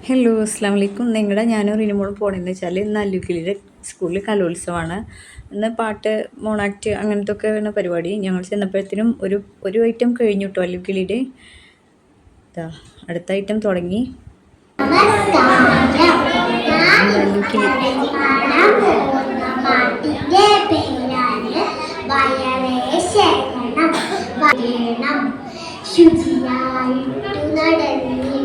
Hello അസ്സാം വലൈക്കും. നിങ്ങളുടെ ഞാനും റിനിമോളും പോകണമെന്ന് വെച്ചാൽ ഇന്ന് അല്ലുക്കിളിയുടെ സ്കൂളിൽ കലോത്സവമാണ്. ഇന്ന് പാട്ട്, മോണാക്ട് അങ്ങനത്തെ ഒക്കെ ആണ് പരിപാടി. ഞങ്ങൾ ചെന്നപ്പോഴത്തേനും ഒരു ഐറ്റം കഴിഞ്ഞു കേട്ടോ അല്ലുക്കിളിയുടെ. അടുത്ത ഐറ്റം തുടങ്ങി. അല്ലുക്കിളി ശുചിയായിട്ടു നടന്നില്ലെങ്കിൽ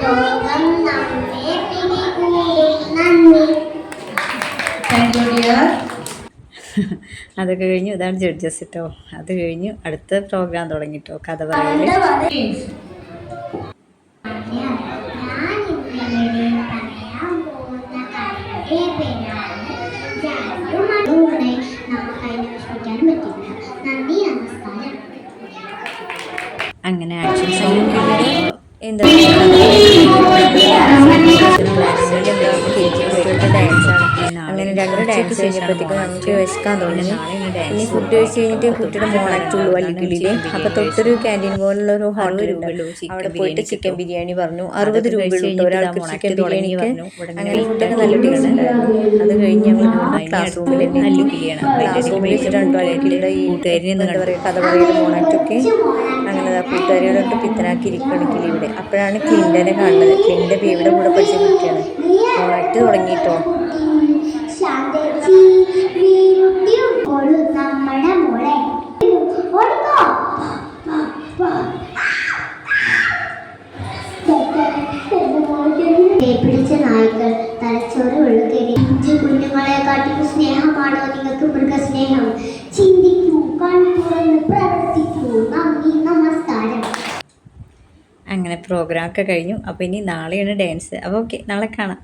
ലോകം നമ്മെ പിടികൂടും. നന്ദി. അതൊക്കെ കഴിഞ്ഞു. ഇതാണ് ജഡ്ജസ് കേട്ടോ. അത് കഴിഞ്ഞു അടുത്ത പ്രോഗ്രാം തുടങ്ങി കേട്ടോ. കഥ പറയല്. അങ്ങനെ ആക്ഷൻ സോങ് എന്താ അങ്ങനെ രണ്ട് ഡാൻസ് കഴിഞ്ഞപ്പോഴത്തേക്കും നമുക്ക് വിശക്കാൻ തുടങ്ങി. ഇനി ഫുഡ് കഴിച്ച് കഴിഞ്ഞിട്ട് കുട്ടിയുടെ മോണാക്റ്റുള്ളൂ അല്ലിക്കിളിയിൽ. അപ്പോൾ തൊട്ടൊരു ക്യാൻറ്റീൻ പോലുള്ള ഒരു ഹോട്ടൽ ഉണ്ട്. അവിടെ പോയിട്ട് ചിക്കൻ ബിരിയാണി പറഞ്ഞു. 60 രൂപ ഉള്ളൂ ഒരാൾക്ക് ചിക്കൻ ബിരിയാണിക്ക്. അങ്ങനെ ഫുഡൊക്കെ നല്ല ടേസ്റ്റ് ഉണ്ടായിരുന്നു. അത് കഴിഞ്ഞ് ഞങ്ങൾ ക്ലാസ് റൂമിൽ ക്ലാസ് റൂമിൽ വെച്ചിട്ടുണ്ടോ അല്ലിക്കിളിയുടെ ഈ എന്താ പറയുക കഥ പറയുന്ന മോണാക്റ്റൊക്കെ. അങ്ങനെ കൂട്ടുകാരികളോട്ട് പിത്തനാക്കി ഇരിക്കുകയാണ് കിളിയുടെ. അപ്പോഴാണ് ക്ലിൻഡനെ കാണുന്നത്. ക്ലിൻ്റെ ബേബിയുടെ കൂടെ പഠിച്ച കുട്ടിയാണ്. മോണാക്ട് തുടങ്ങിയിട്ടോ. നമ്മുടെ മോളെ പിടിച്ച നായ്ക്കൾ തലച്ചോറ് വെളുക്കരി. കുഞ്ഞുങ്ങളെക്കാട്ടിലും സ്നേഹമാണോ നിങ്ങൾക്ക് മൃഗസ്നേഹം? ചിന്തിക്കൂ, കൺതുറന്ന് പ്രവർത്തിക്കൂ. നന്ദി, നമസ്കാരം. അങ്ങനെ പ്രോഗ്രാം ഒക്കെ കഴിഞ്ഞു. അപ്പോൾ ഇനി നാളെയാണ് ഡാൻസ്. അപ്പോൾ ഓക്കെ, നാളെ കാണാം.